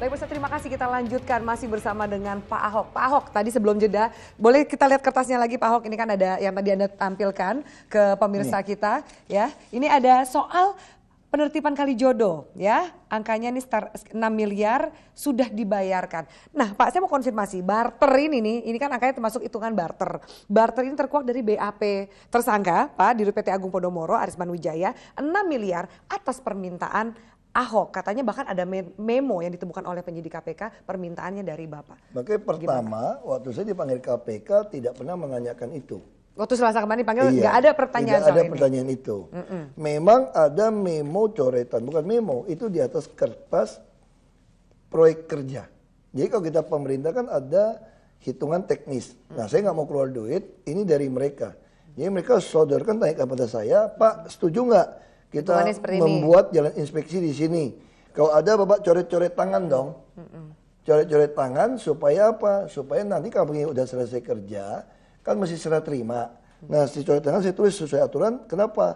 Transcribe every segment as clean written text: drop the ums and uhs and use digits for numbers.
Baik pemirsa, terima kasih. Kita lanjutkan masih bersama dengan Pak Ahok. Pak Ahok, tadi sebelum jeda, boleh kita lihat kertasnya lagi Pak Ahok. Ini kan ada yang tadi Anda tampilkan ke pemirsa kita. Ya, ini ada soal penertiban Kalijodo, ya. Angkanya ini 6 miliar sudah dibayarkan. Nah Pak, saya mau konfirmasi, barter ini kan angkanya termasuk hitungan barter. Barter ini terkuak dari BAP tersangka, Pak, Dirut PT Agung Podomoro, Arisman Wijaya, 6 miliar atas permintaan Ahok. Katanya bahkan ada memo yang ditemukan oleh penyidik KPK permintaannya dari Bapak. Makanya pertama, waktu saya dipanggil KPK tidak pernah menanyakan itu. Waktu Selasa kemarin dipanggil nggak ada pertanyaan tidak soal ada ini. Pertanyaan itu. Memang ada memo coretan, bukan memo, itu di atas kertas proyek kerja. Jadi kalau kita pemerintah kan ada hitungan teknis. Nah saya nggak mau keluar duit, ini dari mereka. Jadi mereka sodorkan tanya kepada saya, Pak setuju nggak kita membuat jalan inspeksi di sini? Kalau ada Bapak coret-coret tangan dong. Coret-coret tangan supaya apa? Supaya nanti kalau udah selesai kerja, kan masih serah terima. Nah si coret tangan saya tulis sesuai aturan. Kenapa?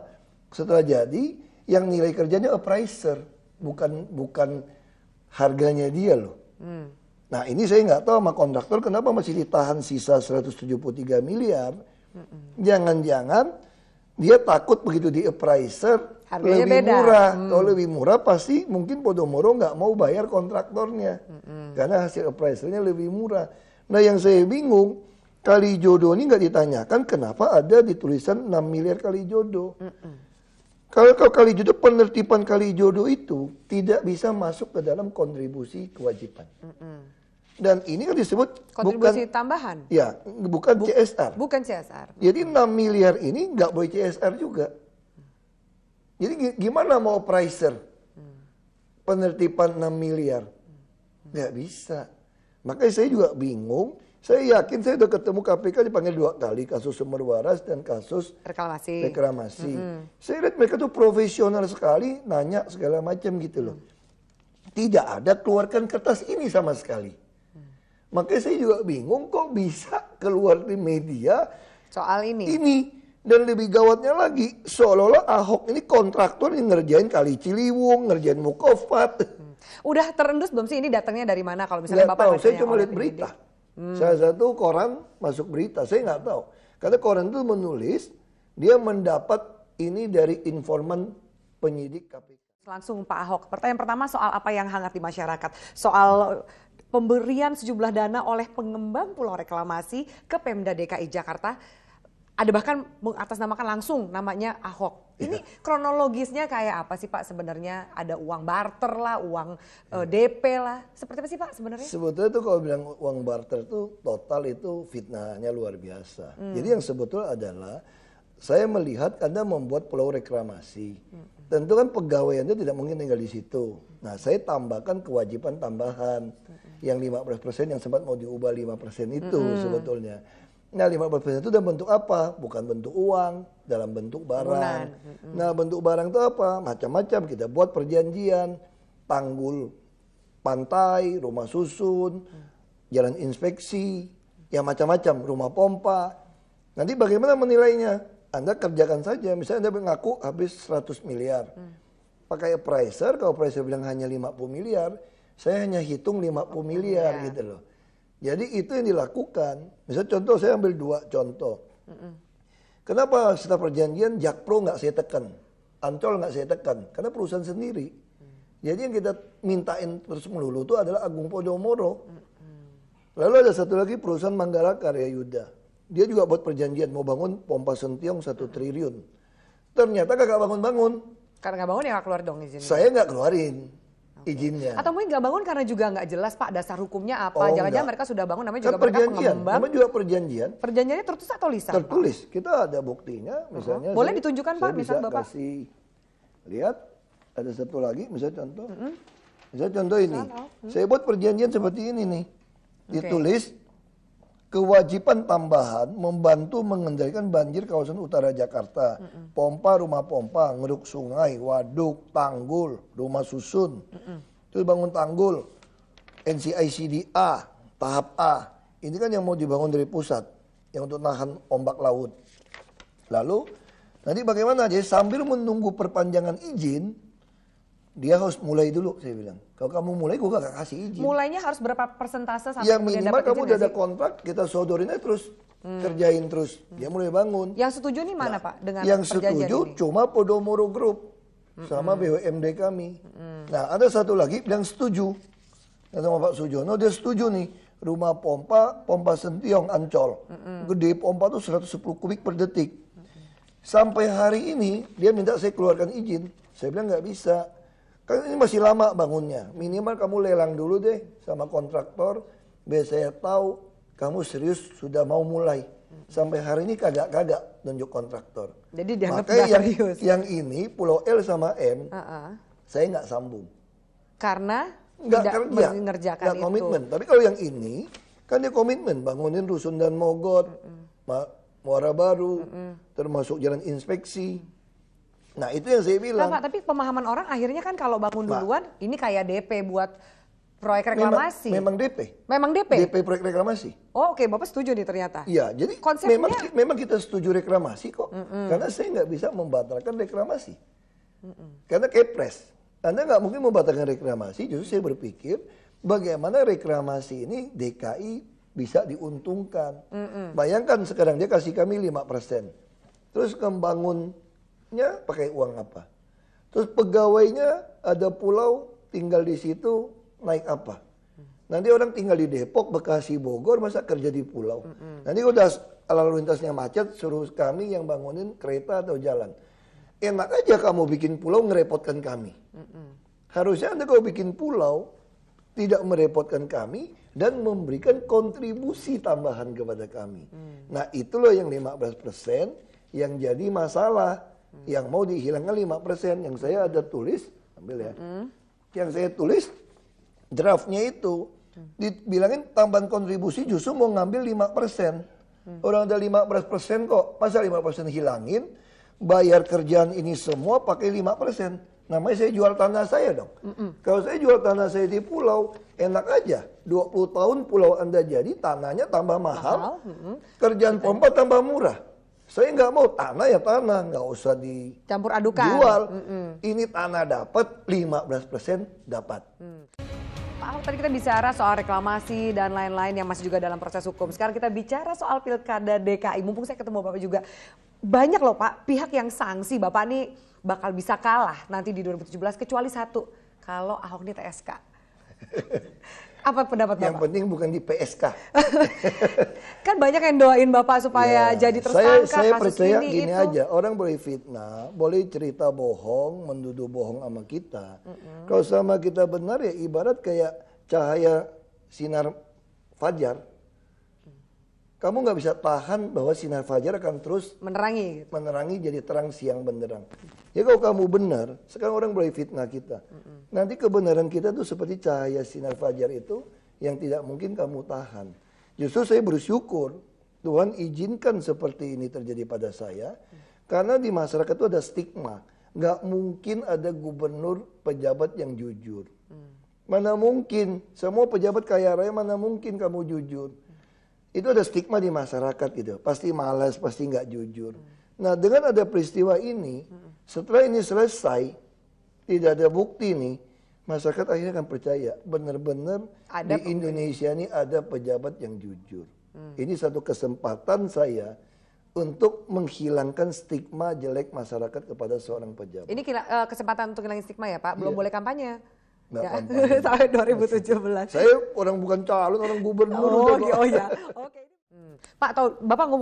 Setelah jadi yang nilai kerjanya appraiser, bukan harganya dia loh. Nah ini saya nggak tahu sama kontraktor kenapa masih ditahan sisa 173 miliar. Jangan-jangan dia takut begitu di appraiser harganya lebih beda. murah. Kalau lebih murah pasti mungkin Podomoro nggak mau bayar kontraktornya. Karena hasil appraisernya lebih murah. Nah yang saya bingung, Kalijodo ini nggak ditanyakan kenapa ada di tulisan 6 miliar Kalijodo. Kalau Kalijodo, penertiban Kalijodo itu tidak bisa masuk ke dalam kontribusi kewajiban. Dan ini kan disebut kontribusi tambahan. Ya, bukan CSR. Bukan CSR. Jadi 6 miliar ini nggak boleh CSR juga. Jadi gimana mau appraiser penertiban 6 miliar? Nggak bisa. Makanya saya juga bingung. Saya yakin saya udah ketemu KPK dipanggil 2 kali. Kasus sumber waras dan kasus reklamasi. Saya lihat mereka tuh profesional sekali. Nanya segala macam gitu loh. Tidak ada keluarkan kertas ini sama sekali. Makanya saya juga bingung kok bisa keluar di media soal ini. Dan lebih gawatnya lagi, seolah-olah Ahok ini kontraktor yang ngerjain Kali Ciliwung, ngerjain Mukofat. Udah terendus belum sih ini datangnya dari mana kalau misalnya Bapak tahu, saya cuma lihat berita. Salah satu koran masuk berita, saya nggak tahu. Karena koran itu menulis, dia mendapat ini dari informan penyidik KPK. Langsung Pak Ahok, pertanyaan pertama soal apa yang hangat di masyarakat. Soal pemberian sejumlah dana oleh pengembang pulau reklamasi ke Pemda DKI Jakarta. Ada bahkan mengatasnamakan langsung namanya Ahok. Ini kronologisnya kayak apa sih Pak sebenarnya? Ada uang barter lah, uang DP lah. Seperti apa sih Pak sebenarnya? Sebetulnya tuh kalau bilang uang barter tuh total itu fitnahnya luar biasa. Jadi yang sebetulnya adalah saya melihat Anda membuat pulau reklamasi. Tentu kan pegawainya tidak mungkin tinggal di situ. Nah saya tambahkan kewajiban tambahan. Yang 15% yang sempat mau diubah 5% itu sebetulnya. Nah 15% itu dalam bentuk apa? Bukan bentuk uang, dalam bentuk barang. Nah bentuk barang itu apa? Macam-macam, kita buat perjanjian, tanggul pantai, rumah susun, jalan inspeksi, ya macam-macam, rumah pompa. Nanti bagaimana menilainya? Anda kerjakan saja, misalnya Anda mengaku habis 100 miliar. Pakai appraiser, kalau appraiser bilang hanya 50 miliar, saya hanya hitung 50 miliar gitu loh. Jadi itu yang dilakukan. Misalnya contoh, saya ambil 2 contoh. Kenapa setelah perjanjian Jakpro nggak saya tekan, Ancol nggak saya tekan? Karena perusahaan sendiri. Jadi yang kita mintain terus melulu itu adalah Agung Podomoro. Lalu ada satu lagi perusahaan Manggala Karya Yuda. Dia juga buat perjanjian mau bangun pompa Sentiong 1 triliun. Ternyata kagak bangun-bangun. Karena nggak bangun ya nggak keluar dong izinnya. Saya nggak keluarin izinnya. Atau mungkin nggak bangun karena juga nggak jelas Pak dasar hukumnya apa. Jangan-jangan mereka sudah bangun namanya juga kan mereka pengembang. Namanya juga perjanjian. Perjanjiannya tertulis atau lisan? Tertulis. Pak? Kita ada buktinya misalnya. Boleh ditunjukkan Pak misalnya Bapak? Kasih, lihat ada satu lagi misalnya contoh. Misalnya contoh ini. Saya buat perjanjian seperti ini nih. Ditulis kewajiban tambahan membantu mengendalikan banjir kawasan utara Jakarta. Pompa, rumah pompa, ngeruk sungai, waduk, tanggul, rumah susun. Terus bangun tanggul, NCICDA, tahap A. Ini kan yang mau dibangun dari pusat, yang untuk nahan ombak laut. Lalu, nanti bagaimana? Jadi sambil menunggu perpanjangan izin, dia harus mulai dulu, saya bilang. Kalau kamu mulai, gue gak kasih izin. Mulainya harus berapa persentase sampai Ya kemudian minimal dapat kamu izin udah nggak ada sih? kontrak, kita sodorin aja terus. Kerjain terus. Dia mulai bangun. Yang setuju nih mana Pak dengan Yang perjanjian setuju ini? cuma Podomoro Group sama BUMD kami. Nah ada satu lagi yang setuju. Yang sama Pak Sujono, dia setuju nih. Rumah pompa Sentiong Ancol. Gede pompa tuh 110 kubik per detik. Sampai hari ini dia minta saya keluarkan izin. Saya bilang nggak bisa. Kan ini masih lama bangunnya. Minimal kamu lelang dulu deh sama kontraktor. Biar saya tahu kamu serius sudah mau mulai. Sampai hari ini kagak nunjuk kontraktor. Jadi dianggap Makanya nggak serius. yang ini Pulau L sama M, saya nggak sambung. Karena Nggak tidak kerja, mengerjakan nggak itu. komitmen. Tapi kalau yang ini, kan dia komitmen. Bangunin Rusun dan Mogot, Muara Baru, termasuk jalan inspeksi. Nah itu yang saya bilang. Nah, Pak, tapi pemahaman orang akhirnya kan kalau bangun duluan, ini kayak DP buat proyek reklamasi. Memang DP. Memang DP? DP proyek reklamasi. Oh oke, Bapak setuju nih ternyata. Iya, jadi Konsepnya- memang kita setuju reklamasi kok. Karena saya nggak bisa membatalkan reklamasi. Karena kepres. Anda nggak mungkin membatalkan reklamasi, justru saya berpikir bagaimana reklamasi ini DKI bisa diuntungkan. Bayangkan sekarang dia kasih kami 5%. Terus membangunnya pakai uang apa? Terus pegawainya ada pulau tinggal di situ naik apa? Nanti orang tinggal di Depok, Bekasi, Bogor, masa kerja di pulau. Nanti udah lalu lintasnya macet, suruh kami yang bangunin kereta atau jalan. Enak aja kamu bikin pulau ngerepotkan kami. Harusnya Anda kalau bikin pulau tidak merepotkan kami dan memberikan kontribusi tambahan kepada kami. Nah itu loh yang 15% yang jadi masalah. Yang mau dihilangkan 5%. Yang saya ada tulis, ambil ya. Yang saya tulis draftnya itu dibilangin tambahan kontribusi justru mau ngambil 5%. Orang ada 15% kok, masa 5% hilangin, bayar kerjaan ini semua pakai 5%. Namanya saya jual tanah saya dong. Kalau saya jual tanah saya di pulau, enak aja. 20 tahun pulau Anda jadi, tanahnya tambah mahal, kerjaan pompa tambah murah. Saya nggak mau tanah ya tanah, nggak usah Campur adukan. dijual. Ini tanah dapat, 15% dapat. Pak Ahok, tadi kita bicara soal reklamasi dan lain-lain yang masih juga dalam proses hukum. Sekarang kita bicara soal pilkada DKI. Mumpung saya ketemu Bapak juga. Banyak loh Pak, pihak yang sanksi Bapak nih bakal bisa kalah nanti di 2017 kecuali satu. Kalau Ahok ini TSK. Apa pendapat Bapak? Yang penting bukan di PSK. Kan banyak yang doain Bapak supaya jadi tersangka saya kasus percaya ini gini itu. aja, orang boleh fitnah, boleh cerita bohong, menduduh bohong sama kita. Kalau sama kita benar ya ibarat kayak cahaya sinar fajar. Kamu nggak bisa tahan bahwa sinar fajar akan terus Menerangi. menerangi jadi terang siang benderang. Ya kalau kamu benar, sekarang orang boleh fitnah kita. Nanti kebenaran kita tuh seperti cahaya sinar fajar itu yang tidak mungkin kamu tahan. Justru saya bersyukur Tuhan izinkan seperti ini terjadi pada saya. Karena di masyarakat itu ada stigma. Nggak mungkin ada gubernur pejabat yang jujur. Mana mungkin, semua pejabat kaya raya mana mungkin kamu jujur. Itu ada stigma di masyarakat gitu. Pasti malas, pasti nggak jujur. Nah dengan ada peristiwa ini, setelah ini selesai, tidak ada bukti nih, masyarakat akhirnya akan percaya benar-benar di Indonesia ini ada pejabat yang jujur. Ini satu kesempatan saya untuk menghilangkan stigma jelek masyarakat kepada seorang pejabat. Ini kesempatan untuk hilangin stigma ya Pak, belum boleh kampanye. Nggak Ya, kampanye. sampai 2017. Saya orang bukan calon, orang gubernur. Oh ya, oke. Pak,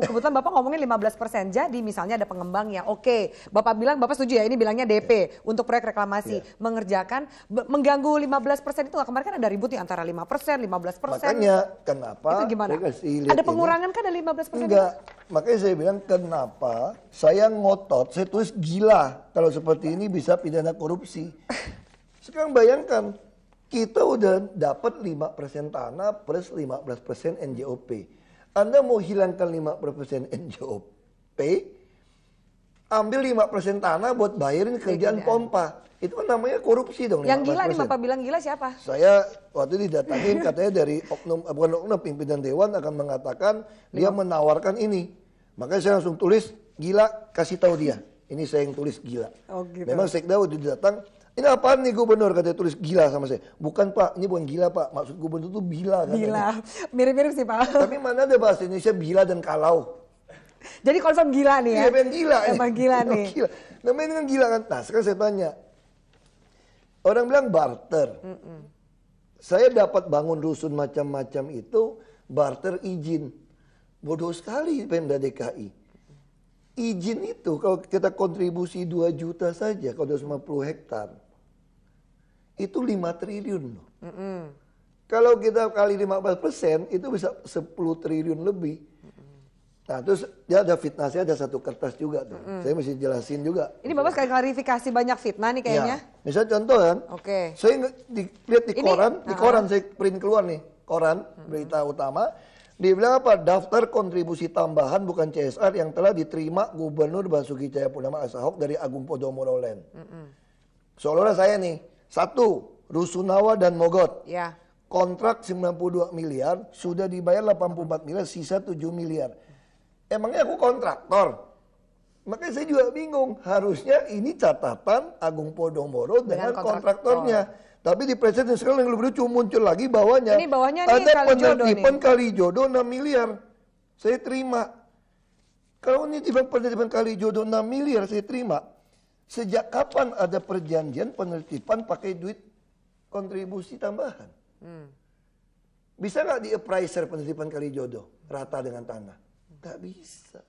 kebetulan Bapak ngomongin 15%. Jadi misalnya ada pengembang yang oke, Bapak bilang, Bapak setuju ya ini bilangnya DP untuk proyek reklamasi. Mengerjakan, mengganggu 15% itu nggak, kemarin kan ada ribut nih antara 5%, 15%. Makanya kenapa? Itu gimana? saya kasih lihat Ada pengurangan kan dari 15% Enggak, makanya saya bilang kenapa saya ngotot, saya tulis gila kalau seperti ini bisa pidana korupsi. Sekarang bayangkan, kita udah dapat 5% tanah plus 15% NJOP. Anda mau hilangkan 5% NJOP, ambil 5% tanah buat bayarin kerjaan pompa. Itu kan namanya korupsi dong. Yang gila nih Bapak bilang gila siapa? Saya waktu didatangin katanya dari oknum, bukan oknum, pimpinan dewan akan mengatakan dia menawarkan ini. Makanya saya langsung tulis gila, kasih tahu dia. Ini saya yang tulis gila. Oh, gitu. Memang sekda waktu datang Ini apaan nih gubernur, katanya tulis gila sama saya. Bukan Pak, ini bukan gila Pak, maksud gubernur itu bila. Gila, mirip-mirip sih Pak. Tapi mana ada bahasa Indonesia bila dan kalau. Jadi confirm gila nih ya? Iya, pengen gila. Emang gila nih. Gila. Namanya ini kan gila kan. Nah sekarang saya tanya, orang bilang barter. Saya dapat bangun rusun macam-macam itu, barter izin. Bodoh sekali Pemda DKI. Izin itu kalau kita kontribusi 2 juta saja, kalau 250 hektar, itu 5 triliun loh. Kalau kita kali 15%, itu bisa 10 triliun lebih. Nah terus dia ada fitnah, saya ada satu kertas juga tuh. Saya mesti jelasin juga. Ini Bapak sekali klarifikasi banyak fitnah nih kayaknya. Ya, misalnya contoh kan, saya lihat di koran saya print keluar nih, koran, berita utama. Dia bilang apa? Daftar kontribusi tambahan bukan CSR yang telah diterima Gubernur Basuki Cahayapurnama alias Ahok dari Agung Podomoro Land. Seolah-olah saya nih, 1, Rusunawa dan Mogot. Ya. Kontrak 92 miliar, sudah dibayar 84 miliar, sisa 7 miliar. Emangnya aku kontraktor? Makanya saya juga bingung. Harusnya ini catatan Agung Podomoro dengan kontraktornya. Tapi di presiden sekarang yang lucu muncul lagi bawahnya. Ini bawahnya ada nih penertiban Kalijodo 6 miliar. Saya terima. Kalau ini penertiban Kalijodo 6 miliar saya terima. Sejak kapan ada perjanjian penertiban pakai duit kontribusi tambahan? Bisa nggak di appraiser penertiban Kalijodo rata dengan tanah? Nggak bisa.